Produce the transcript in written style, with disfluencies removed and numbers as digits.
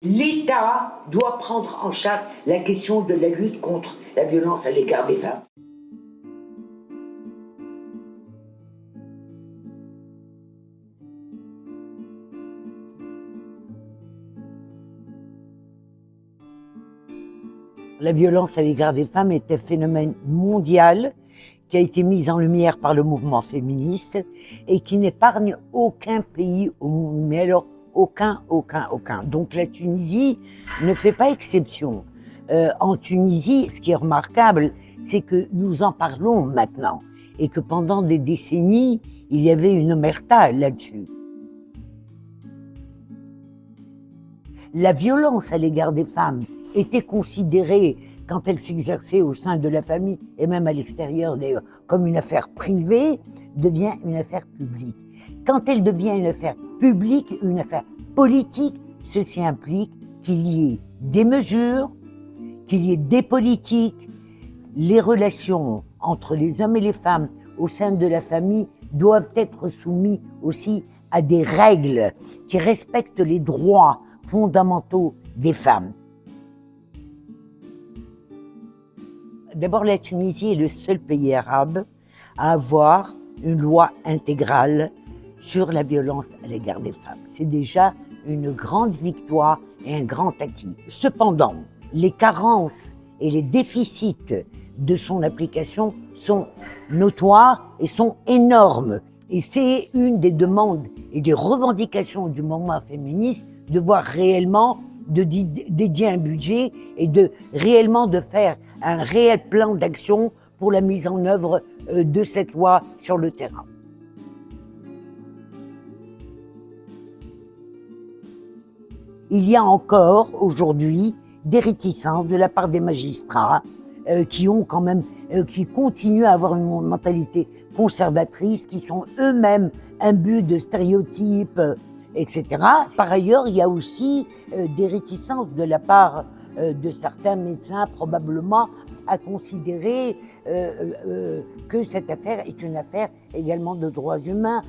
L'État doit prendre en charge la question de la lutte contre la violence à l'égard des femmes. La violence à l'égard des femmes est un phénomène mondial qui a été mis en lumière par le mouvement féministe et qui n'épargne aucun pays au monde. Mais alors, aucun. Donc la Tunisie ne fait pas exception. En Tunisie, ce qui est remarquable, c'est que nous en parlons maintenant et que pendant des décennies, il y avait une omerta là-dessus. La violence à l'égard des femmes était considérée, quand elle s'exerçait au sein de la famille et même à l'extérieur d'ailleurs, comme une affaire privée, devient une affaire publique. Quand elle devient une affaire publique, une affaire politique, ceci implique qu'il y ait des mesures, qu'il y ait des politiques. Les relations entre les hommes et les femmes au sein de la famille doivent être soumises aussi à des règles qui respectent les droits fondamentaux des femmes. D'abord, la Tunisie est le seul pays arabe à avoir une loi intégrale sur la violence à l'égard des femmes. C'est déjà une grande victoire et un grand acquis. Cependant, les carences et les déficits de son application sont notoires et sont énormes. Et c'est une des demandes et des revendications du mouvement féministe de voir réellement, de dédier un budget et de réellement de faire un réel plan d'action pour la mise en œuvre de cette loi sur le terrain. Il y a encore aujourd'hui des réticences de la part des magistrats qui ont quand même, qui continuent à avoir une mentalité conservatrice, qui sont eux-mêmes imbus de stéréotypes, etc. Par ailleurs, il y a aussi des réticences de la part de certains médecins, probablement, à considérer que cette affaire est une affaire également de droits humains.